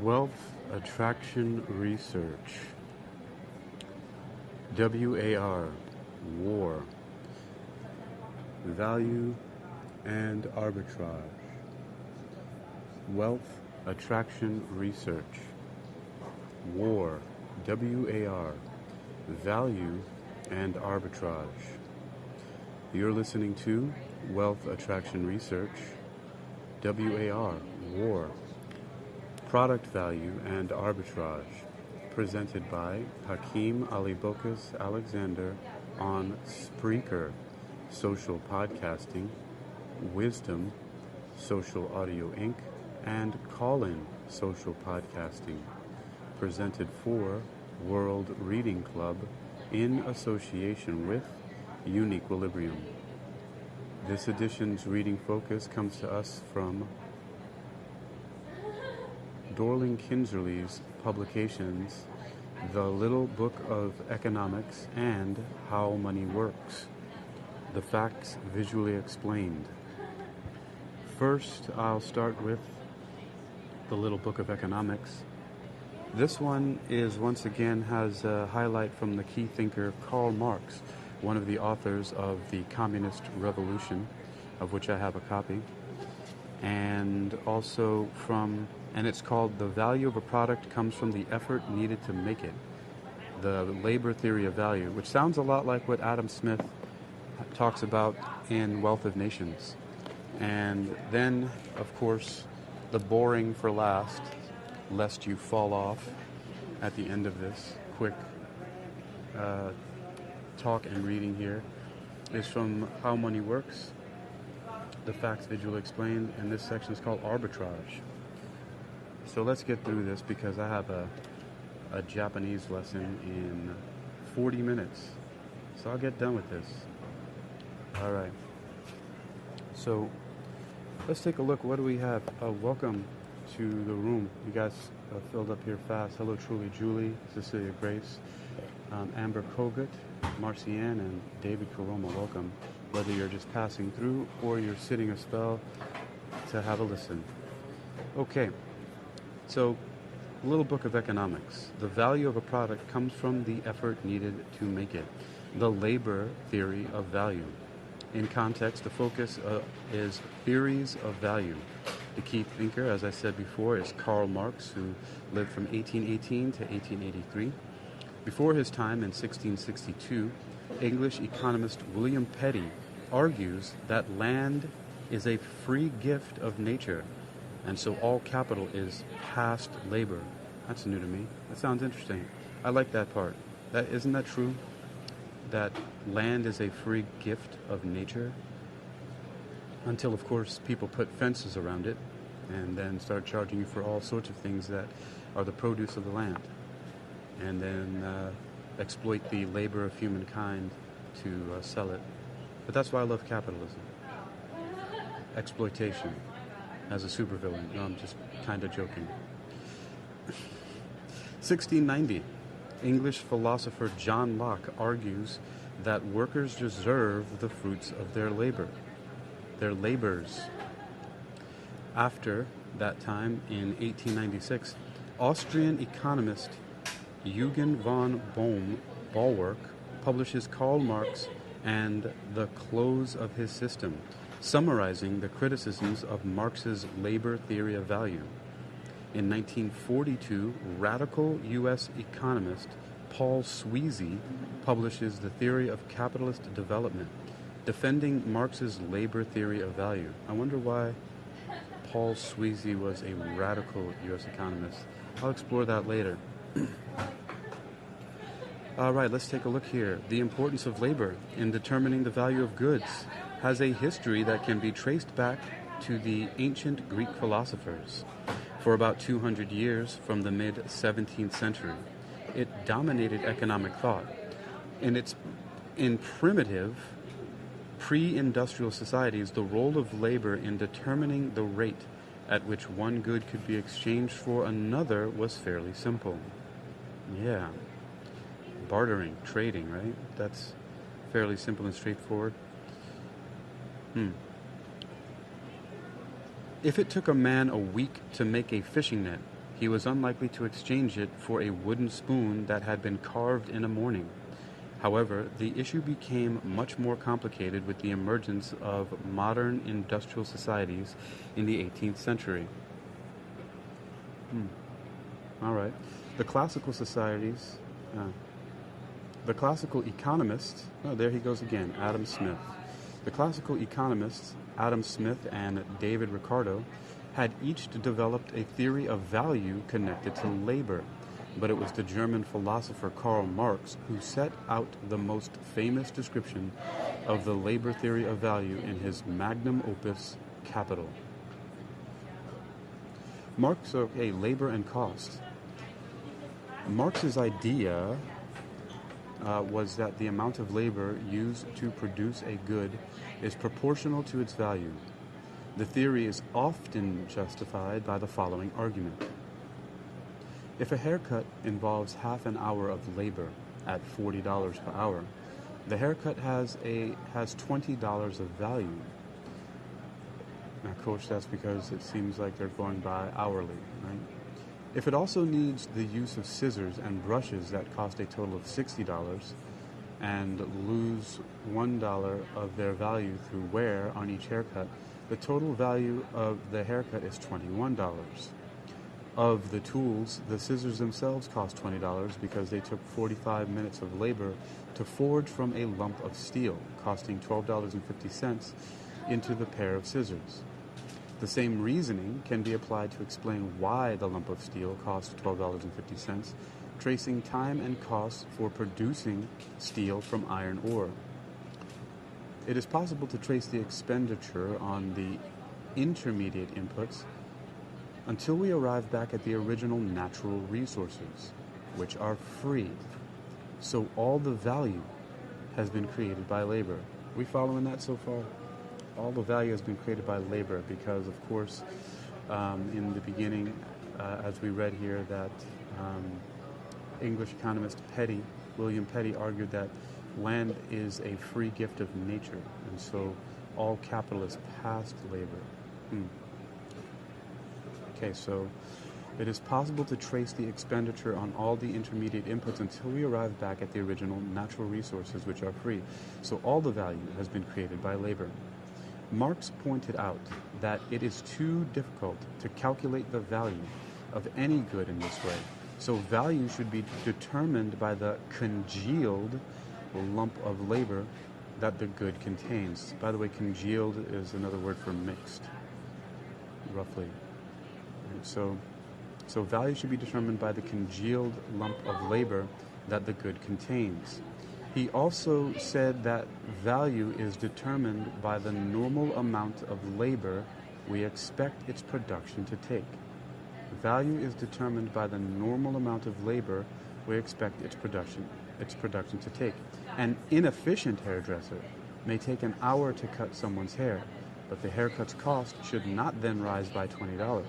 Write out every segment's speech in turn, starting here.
Wealth Attraction Research. WAR, War. Value and Arbitrage. Wealth Attraction Research. War, WAR. Value and Arbitrage. You're listening to Wealth Attraction Research. WAR, War. Product Value and Arbitrage, presented by Hakeem Alibokas Alexander on Spreaker, Social Podcasting, Wisdom, Social Audio Inc., and Callin, Social Podcasting, presented for World Reading Club in association with UniquilibriuM. This edition's reading focus comes to us from Dorling Kinserly's publications, The Little Book of Economics and How Money Works. The Facts Visually Explained. First, I'll start with The Little Book of Economics. This one once again has a highlight from the key thinker Karl Marx, one of the authors of the Communist Revolution, of which I have a copy, and also and it's called The Value of a Product Comes from the Effort Needed to Make It. The labor theory of value, which sounds a lot like what Adam Smith talks about in Wealth of Nations. And then, of course, the boring for last, lest you fall off at the end of this quick talk and reading here, is from How Money Works, The Facts Visually Explained, and this section is called Arbitrage. So let's get through this because I have a Japanese lesson in 40 minutes. So I'll get done with this. All right. So let's take a look. What do we have? Welcome to the room. You guys filled up here fast. Hello, Truly Julie, Cecilia Grace, Amber Kogut, Marcianne, and David Karoma. Welcome. Whether you're just passing through or you're sitting a spell to have a listen. Okay. So, Little Book of Economics. The value of a product comes from the effort needed to make it. The labor theory of value. In context, the focus is theories of value. The key thinker, as I said before, is Karl Marx, who lived from 1818 to 1883. Before his time in 1662, English economist William Petty argues that land is a free gift of nature, and so all capital is past labor. That's new to me. That sounds interesting. I like that part. Isn't that true? That land is a free gift of nature? Until, of course, people put fences around it and then start charging you for all sorts of things that are the produce of the land. And then exploit the labor of humankind to sell it. But that's why I love capitalism. Exploitation. As a supervillain. No, I'm just kind of joking. 1690. English philosopher John Locke argues that workers deserve the fruits of their labor. Their labors. After that time, in 1896, Austrian economist Eugen von Bollwerk publishes Karl Marx and the Close of His System, summarizing the criticisms of Marx's labor theory of value. In 1942, radical U.S. economist Paul Sweezy publishes The Theory of Capitalist Development, defending Marx's labor theory of value. I wonder why Paul Sweezy was a radical U.S. economist. I'll explore that later. All right, let's take a look here. The importance of labor in determining the value of goods has a history that can be traced back to the ancient Greek philosophers. For about 200 years, from the mid-17th century, it dominated economic thought. In primitive, pre-industrial societies, the role of labor in determining the rate at which one good could be exchanged for another was fairly simple. Yeah. Bartering, trading, right? That's fairly simple and straightforward. If it took a man a week to make a fishing net, he was unlikely to exchange it for a wooden spoon that had been carved in a morning. However, the issue became much more complicated with the emergence of modern industrial societies in the 18th century. All right. The classical societies, the classical economists, there he goes again, Adam Smith. The classical economists, Adam Smith and David Ricardo, had each developed a theory of value connected to labor. But it was the German philosopher Karl Marx who set out the most famous description of the labor theory of value in his magnum opus, Capital. Marx, labor and cost. Marx's idea was that the amount of labor used to produce a good is proportional to its value. The theory is often justified by the following argument. If a haircut involves half an hour of labor at $40 per hour, the haircut has $20 of value. Now, of course, that's because it seems like they're going by hourly, right? If it also needs the use of scissors and brushes that cost a total of $60 and lose $1 of their value through wear on each haircut, the total value of the haircut is $21. Of the tools, the scissors themselves cost $20 because they took 45 minutes of labor to forge from a lump of steel, costing $12.50 into the pair of scissors. The same reasoning can be applied to explain why the lump of steel costs $12.50, tracing time and costs for producing steel from iron ore. It is possible to trace the expenditure on the intermediate inputs until we arrive back at the original natural resources, which are free. So all the value has been created by labor. We following that so far? All the value has been created by labor because, of course, in the beginning, as we read here, that English economist William Petty, argued that land is a free gift of nature, and so all capital is past labor. Okay, so it is possible to trace the expenditure on all the intermediate inputs until we arrive back at the original natural resources, which are free. So all the value has been created by labor. Marx pointed out that it is too difficult to calculate the value of any good in this way. So value should be determined by the congealed lump of labor that the good contains. By the way, congealed is another word for mixed, roughly. So value should be determined by the congealed lump of labor that the good contains. He also said that value is determined by the normal amount of labor we expect its production to take. Value is determined by the normal amount of labor we expect its production to take. An inefficient hairdresser may take an hour to cut someone's hair, but the haircut's cost should not then rise by $20.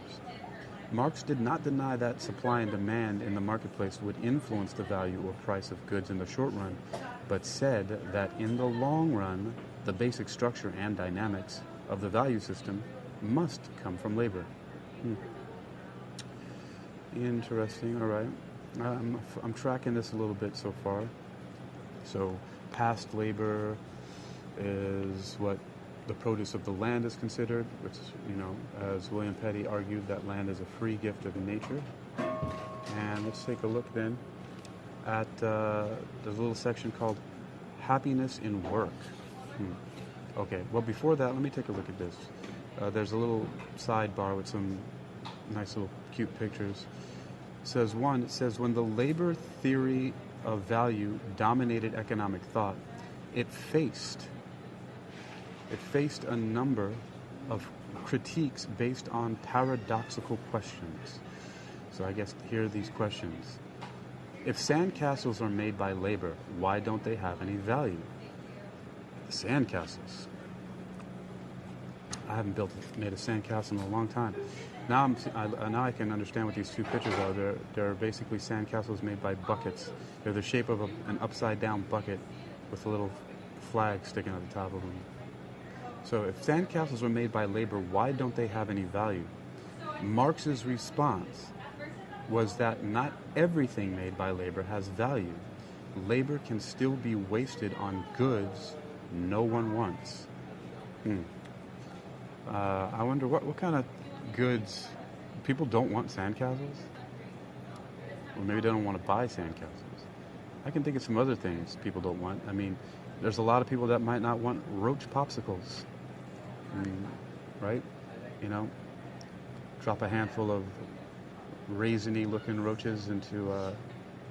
Marx did not deny that supply and demand in the marketplace would influence the value or price of goods in the short run, but said that in the long run, the basic structure and dynamics of the value system must come from labor. Interesting, all right. I'm tracking this a little bit so far. So past labor is what the produce of the land is considered, which, as William Petty argued, that land is a free gift of nature. And let's take a look then at the little section called Happiness in Work. Okay, well, before that, let me take a look at this. There's a little sidebar with some nice little cute pictures. It says, when the labor theory of value dominated economic thought, it faced a number of critiques based on paradoxical questions. So I guess here are these questions. If sandcastles are made by labor, why don't they have any value? Sandcastles. I haven't made a sandcastle in a long time. Now I can understand what these two pictures are. They're basically sandcastles made by buckets. They're the shape of an upside-down bucket with a little flag sticking at the top of them. So if sandcastles were made by labor, why don't they have any value? Marx's response was that not everything made by labor has value. Labor can still be wasted on goods no one wants. I wonder what kind of goods people don't want. Sandcastles, or maybe they don't want to buy sandcastles. I can think of some other things people don't want. I mean, there's a lot of people that might not want roach popsicles. Right? You know, drop a handful of raisiny looking roaches into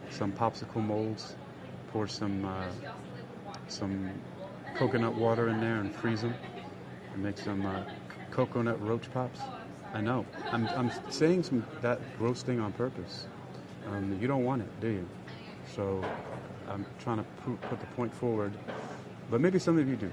some popsicle molds, pour some coconut water in there and freeze them, and make some coconut roach pops. I know. I'm saying that gross thing on purpose. You don't want it, do you? So I'm trying to put the point forward. But maybe some of you do.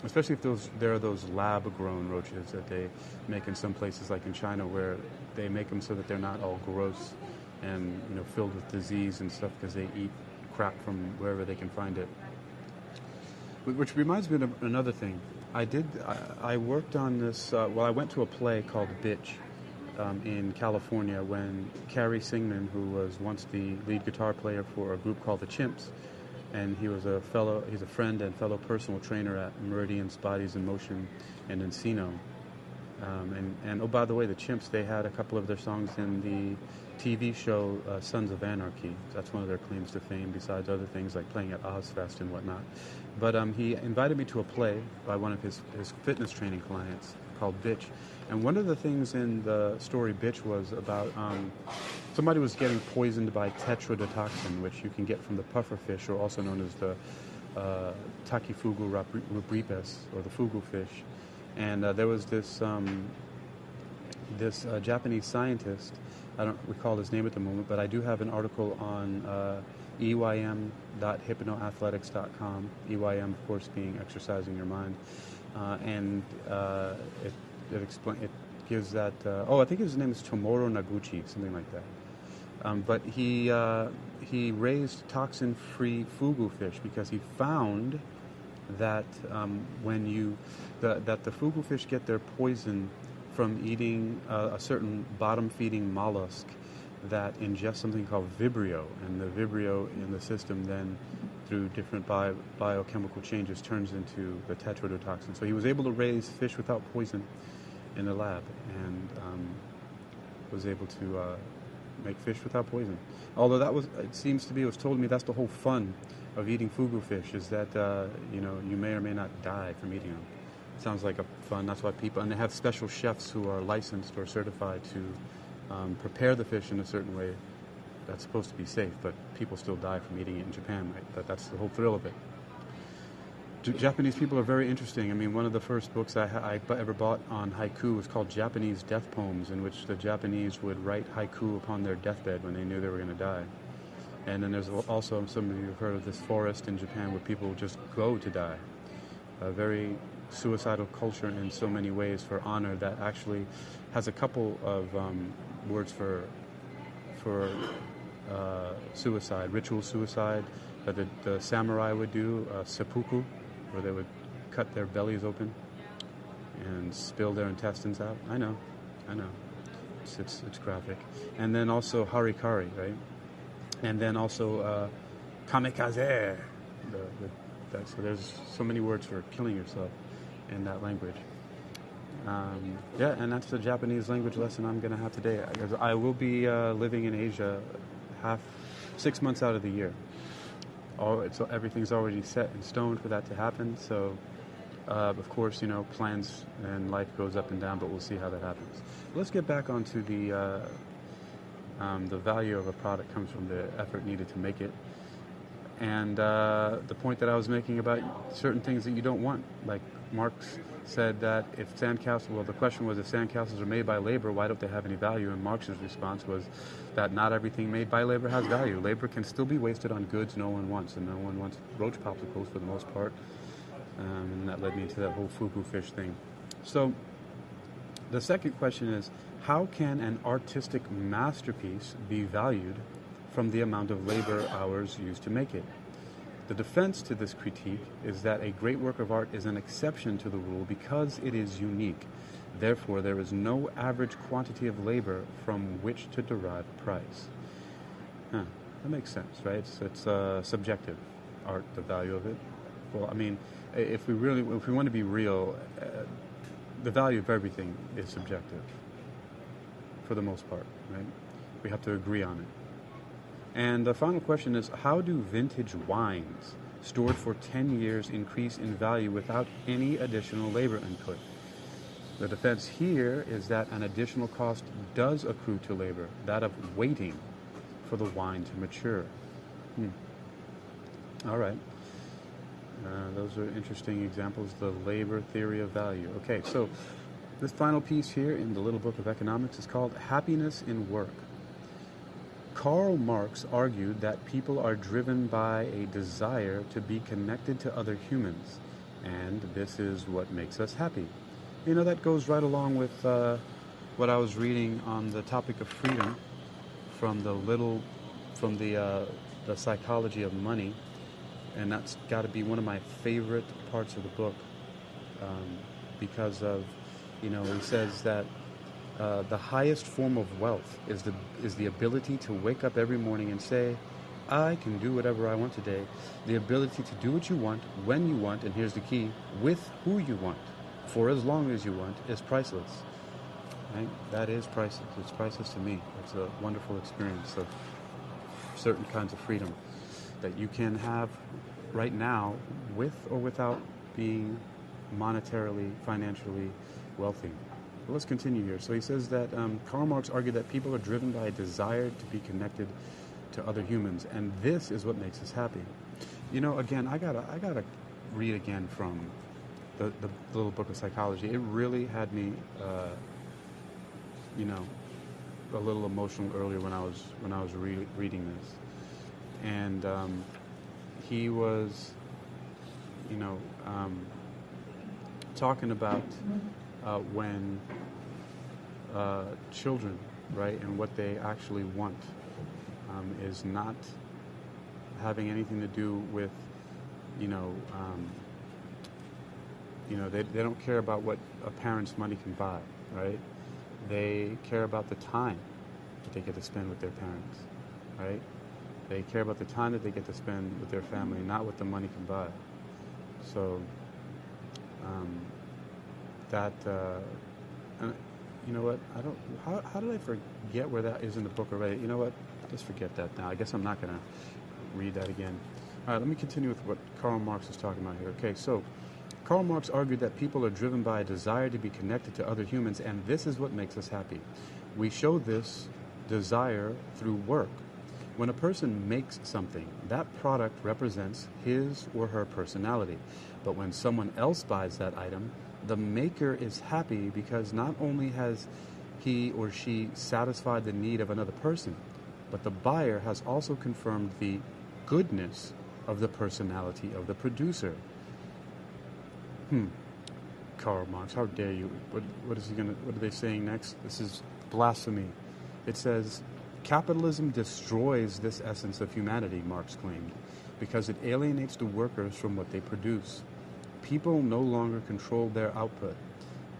Especially if there are those lab-grown roaches that they make in some places, like in China, where they make them so that they're not all gross and filled with disease and stuff because they eat crap from wherever they can find it. Which reminds me of another thing. I worked on this. I went to a play called Bitch in California when Carrie Singman, who was once the lead guitar player for a group called the Chimps, and he's a friend and fellow personal trainer at Meridian's Bodies in Motion in Encino. And oh, by the way, the Chimps, they had a couple of their songs in the TV show Sons of Anarchy. That's one of their claims to fame, besides other things like playing at Ozfest and whatnot. But he invited me to a play by one of his fitness training clients called Bitch. And one of the things in the story Bitch was about somebody was getting poisoned by tetrodotoxin, which you can get from the pufferfish, or also known as the Takifugu rubripes, or the fugu fish. And there was this Japanese scientist. I don't recall his name at the moment, but I do have an article on eym.hypnoathletics.com. EYM, of course, being exercising your mind, and it gives that. I think his name is Tomoro Noguchi, something like that. But he raised toxin-free fugu fish because he found that that the fugu fish get their poison from eating a certain bottom-feeding mollusk that ingests something called Vibrio, and the Vibrio in the system then, through different biochemical changes, turns into the tetrodotoxin. So he was able to raise fish without poison in the lab, and was able to make fish without poison. Although it was told to me that's the whole fun of eating fugu fish, is that you may or may not die from eating them. Sounds like a fun. That's why people, and they have special chefs who are licensed or certified to prepare the fish in a certain way that's supposed to be safe, but people still die from eating it in Japan, right? That's the whole thrill of it. Japanese people are very interesting. I mean, one of the first books I ever bought on haiku was called Japanese Death Poems, in which the Japanese would write haiku upon their deathbed when they knew they were going to die. And then there's also, some of you have heard of this forest in Japan where people just go to die. A very suicidal culture in so many ways for honor that actually has a couple of words for suicide, ritual suicide that the samurai would do, seppuku, where they would cut their bellies open and spill their intestines out. I know. It's graphic. And then also harikari, right? And then also kamikaze. So there's so many words for killing yourself in that language. And that's the Japanese language lesson I'm going to have today. I will be living in Asia 6 months out of the year. Everything's already set in stone for that to happen. So, of course, plans and life goes up and down, but we'll see how that happens. Let's get back onto the value of a product comes from the effort needed to make it. And the point that I was making about certain things that you don't want, like Marx said that the question was, if sandcastles are made by labor, why don't they have any value? And Marx's response was that not everything made by labor has value. Labor can still be wasted on goods no one wants, and no one wants roach popsicles for the most part. And that led me into that whole fugu fish thing. So the second question is, how can an artistic masterpiece be valued from the amount of labor hours used to make it? The defense to this critique is that a great work of art is an exception to the rule because it is unique. Therefore, there is no average quantity of labor from which to derive price. Huh. That makes sense, right? It's subjective art, the value of it. Well, I mean, if we want to be real, the value of everything is subjective, for the most part, right? We have to agree on it. And the final question is, how do vintage wines stored for 10 years increase in value without any additional labor input? The defense here is that an additional cost does accrue to labor, that of waiting for the wine to mature. All right. Those are interesting examples, the labor theory of value. Okay, so this final piece here in the little book of economics is called Happiness in Work. Karl Marx argued that people are driven by a desire to be connected to other humans, and this is what makes us happy. You know, that goes right along with what I was reading on the topic of freedom from the Psychology of Money, and that's got to be one of my favorite parts of the book, because of, he says that the highest form of wealth is the ability to wake up every morning and say, I can do whatever I want today. The ability to do what you want, when you want, and here's the key, with who you want, for as long as you want, is priceless. Right? That is priceless. It's priceless to me. It's a wonderful experience of certain kinds of freedom that you can have right now with or without being monetarily, financially wealthy. But let's continue here. So he says that Karl Marx argued that people are driven by a desire to be connected to other humans, and this is what makes us happy. Again, I gotta read again from the little book of psychology. It really had me, a little emotional earlier when I was reading this, and he was, talking about when children, right, and what they actually want is not having anything to do with, they don't care about what a parent's money can buy, right? They care about the time that they get to spend with their parents, right? They care about the time that they get to spend with their family, not what the money can buy. So, you know what? How did I forget where that is in the book already? You know what? Just forget that now. I guess I'm not going to read that again. All right, let me continue with what Karl Marx is talking about here. Okay, so Karl Marx argued that people are driven by a desire to be connected to other humans, and this is what makes us happy. We show this desire through work. When a person makes something, that product represents his or her personality. But when someone else buys that item, the maker is happy because not only has he or she satisfied the need of another person, but the buyer has also confirmed the goodness of the personality of the producer. Karl Marx, how dare you? What are they saying next? This is blasphemy. It says, capitalism destroys this essence of humanity, Marx claimed, because it alienates the workers from what they produce. People no longer control their output.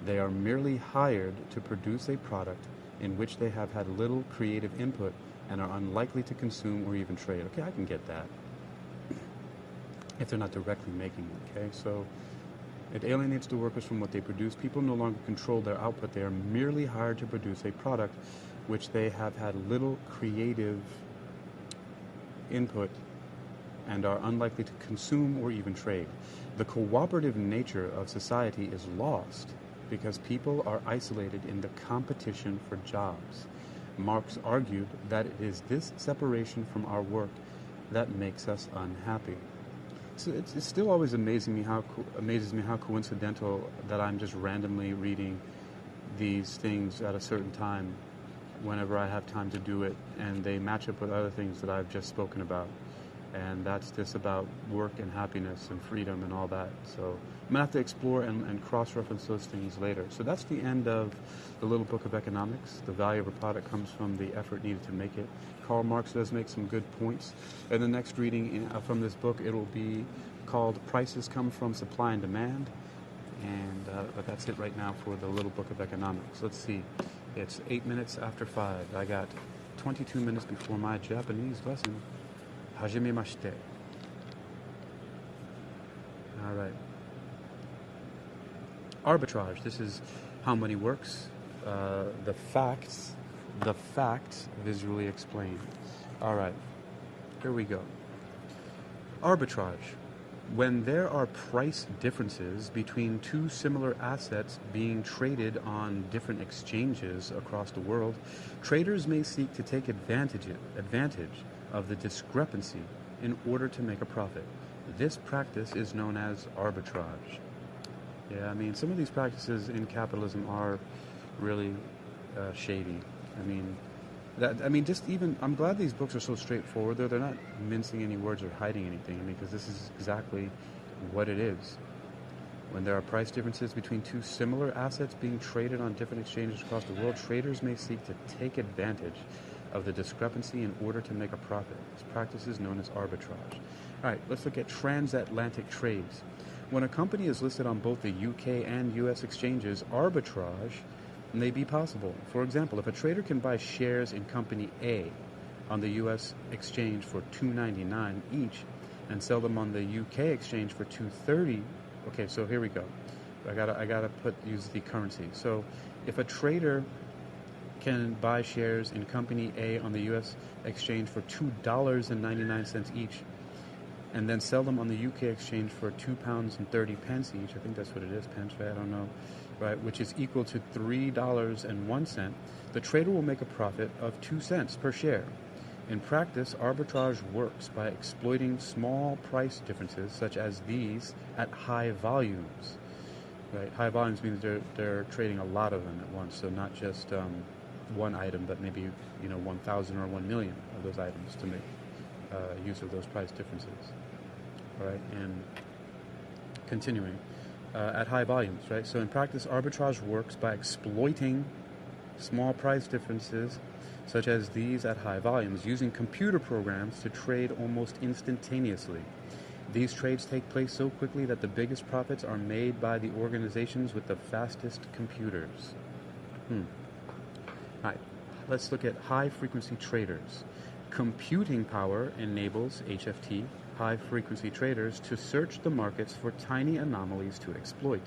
They are merely hired to produce a product in which they have had little creative input and are unlikely to consume or even trade. Okay, I can get that. If they're not directly making it, okay? So it alienates the workers from what they produce. People no longer control their output. They are merely hired to produce a product which they have had little creative input and are unlikely to consume or even trade. The cooperative nature of society is lost because people are isolated in the competition for jobs. Marx argued that it is this separation from our work that makes us unhappy. So it's still always amazes me how coincidental that I'm just randomly reading these things at a certain time whenever I have time to do it, and they match up with other things that I've just spoken about. And that's just about work and happiness and freedom and all that. So I'm going to have to explore and cross-reference those things later. So that's the end of the little book of economics. The value of a product comes from the effort needed to make it. Karl Marx does make some good points. In the next reading from this book, it will be called Prices Come from Supply and Demand. And but that's it right now for the little book of economics. Let's see. It's 8 minutes after 5. I got 22 minutes before my Japanese lesson. Hajimemashite. All right. Arbitrage. This is how money works. The facts visually explained. All right. Here we go. Arbitrage. When there are price differences between two similar assets being traded on different exchanges across the world, traders may seek to take advantage of the discrepancy in order to make a profit. This practice is known as arbitrage. Yeah, I mean, some of these practices in capitalism are really shady. I'm glad these books are so straightforward. They're not mincing any words or hiding anything. Because this is exactly what it is. When there are price differences between two similar assets being traded on different exchanges across the world, traders may seek to take advantage of the discrepancy in order to make a profit. This practice is known as arbitrage. All right, let's look at transatlantic trades. When a company is listed on both the UK and US exchanges, arbitrage may be possible. For example, if a trader can buy shares in company A on the US exchange for $2.99 each and sell them on the UK exchange for $2.30. Okay, so here we go. I gotta use the currency. So if a trader can buy shares in company A on the US exchange for $2.99 each and then sell them on the UK exchange for £2.30 each. I think that's what it is, pence, right? I don't know, right? Which is equal to $3.01. The trader will make a profit of 2 cents per share. In practice, arbitrage works by exploiting small price differences such as these at high volumes. Right? High volumes means they're trading a lot of them at once, so not just one item, but maybe 1,000 or 1 million of those items to make use of those price differences. All right, and continuing at high volumes, right? So in practice, arbitrage works by exploiting small price differences such as these at high volumes, using computer programs to trade almost instantaneously. These trades take place so quickly that the biggest profits are made by the organizations with the fastest computers. All right, let's look at high-frequency traders. Computing power enables HFT, high-frequency traders, to search the markets for tiny anomalies to exploit.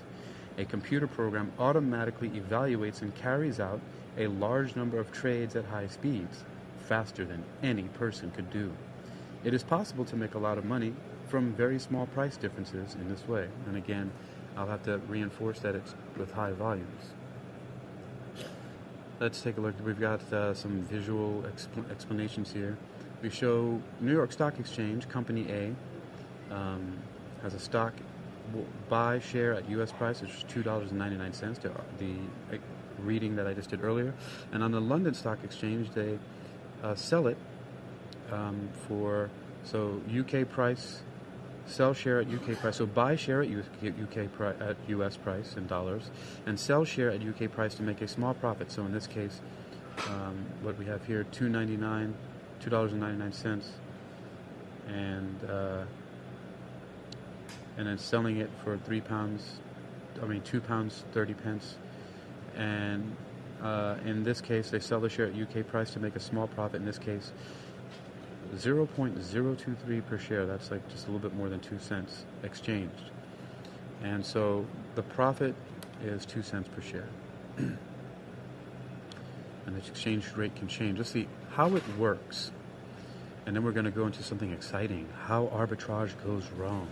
A computer program automatically evaluates and carries out a large number of trades at high speeds, faster than any person could do. It is possible to make a lot of money from very small price differences in this way. And again, I'll have to reinforce that it's with high volumes. Let's take a look. We've got some visual explanations here. We show New York Stock Exchange, Company A, has a stock buy share at U.S. price, which is $2.99, the reading that I just did earlier. And on the London Stock Exchange, they sell it for, so UK price, sell share at UK price. So buy share at at US price in dollars, and sell share at UK price to make a small profit. So in this case, what we have here, $2.99, and then selling it for £2.30. And in this case, they sell the share at UK price to make a small profit. In this case, 0.023 per share. That's like just a little bit more than 2 cents exchanged. And so the profit is 2 cents per share. And the exchange rate can change. Let's see how it works. And then we're going to go into something exciting. How arbitrage goes wrong.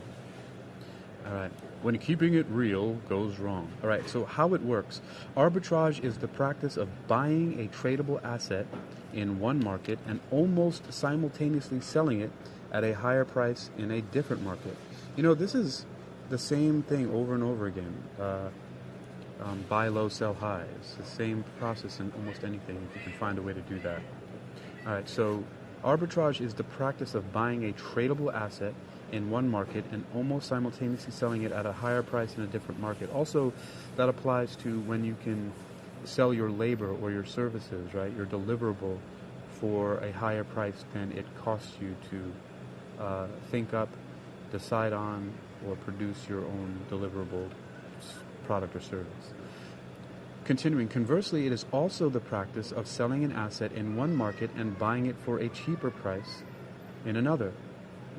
All right. When keeping it real goes wrong. All right. So how it works. Arbitrage is the practice of buying a tradable asset in one market and almost simultaneously selling it at a higher price in a different market. This is the same thing over and over again. Buy low, sell high. It's the same process in almost anything if you can find a way to do that. All right. So arbitrage is the practice of buying a tradable asset in one market and almost simultaneously selling it at a higher price in a different market. Also, that applies to when you can sell your labor or your services, right? Your deliverable for a higher price than it costs you to think up, decide on, or produce your own deliverable product or service. Continuing, conversely, it is also the practice of selling an asset in one market and buying it for a cheaper price in another.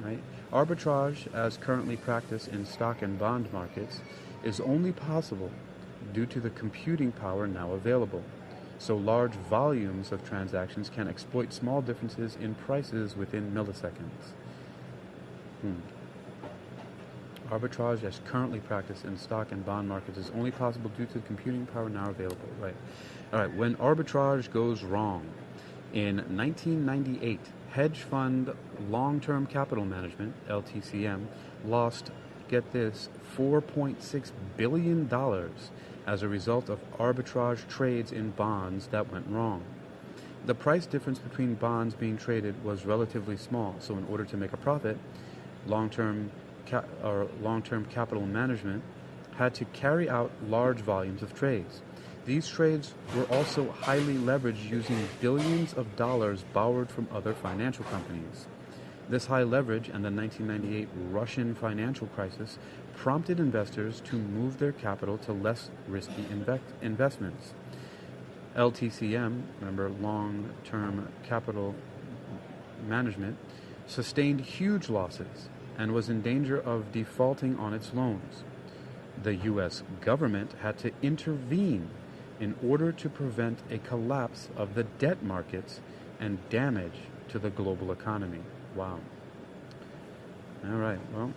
Right? Arbitrage, as currently practiced in stock and bond markets, is only possible due to the computing power now available. So large volumes of transactions can exploit small differences in prices within milliseconds. Arbitrage, as currently practiced in stock and bond markets, is only possible due to the computing power now available. Right. All right. When arbitrage goes wrong, in 1998, hedge fund long-term capital management (LTCM) lost, get this, $4.6 billion as a result of arbitrage trades in bonds that went wrong. The price difference between bonds being traded was relatively small, so in order to make a profit, long-term capital management had to carry out large volumes of trades. These trades were also highly leveraged using billions of dollars borrowed from other financial companies. This high leverage and the 1998 Russian financial crisis prompted investors to move their capital to less risky investments. LTCM, remember, long-term capital management, sustained huge losses and was in danger of defaulting on its loans. The U.S. government had to intervene in order to prevent a collapse of the debt markets and damage to the global economy. Wow. All right, well,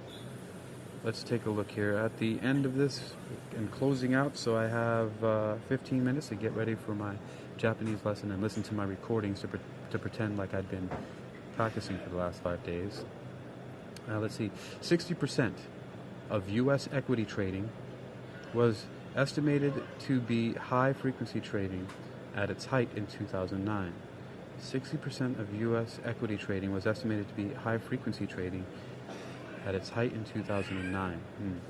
let's take a look here at the end of this and closing out. So I have 15 minutes to get ready for my Japanese lesson and listen to my recordings to pretend like I'd been practicing for the last 5 days. Let's see, 60% of U.S. equity trading was estimated to be high-frequency trading at its height in 2009. 60% of U.S. equity trading was estimated to be high-frequency trading at its height in 2009.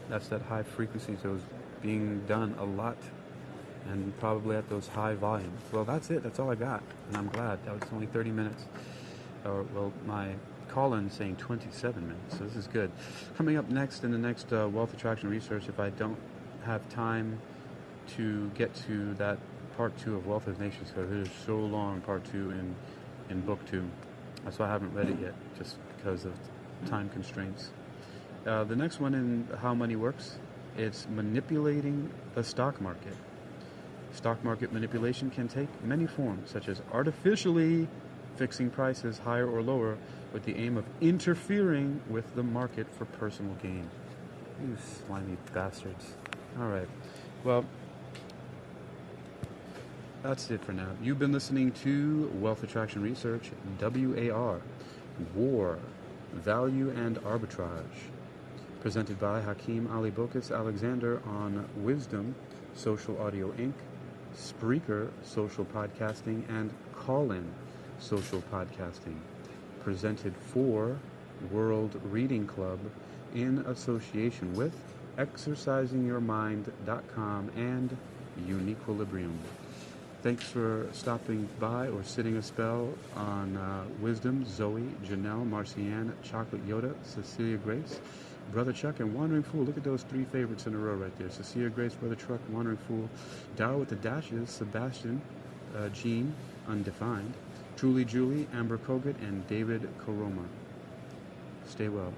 That's that high frequency, so it was being done a lot and probably at those high volumes. Well, that's it. That's all I got, and I'm glad. That was only 30 minutes. Well, my Callin saying 27 minutes, so this is good. Coming up next in the next Wealth Attraction Research, if I don't have time to get to that part 2 of Wealth of Nations, because it is so long, part 2 in book 2. That's why I haven't read it yet, just because of time constraints. The next one in How Money Works, it's manipulating the stock market. Stock market manipulation can take many forms, such as artificially fixing prices higher or lower with the aim of interfering with the market for personal gain. You slimy bastards. All right. Well, that's it for now. You've been listening to Wealth Attraction Research, WAR, War, Value and Arbitrage, presented by Hakeem Ali Bokus Alexander on Wisdom, Social Audio Inc., Spreaker, Social Podcasting, and Callin, Social Podcasting, presented for World Reading Club in association with exercisingyourmind.com and UniquilibriuM. Thanks for stopping by or sitting a spell on Wisdom, Zoe, Janelle, Marcianne, Chocolate Yoda, Cecilia Grace, Brother Chuck, and Wandering Fool. Look at those 3 favorites in a row right there. Cecilia Grace, Brother Chuck, Wandering Fool, Darrow with the Dashes, Sebastian, Jean, Undefined, Truly Julie, Amber Kogut, and David Koroma. Stay well.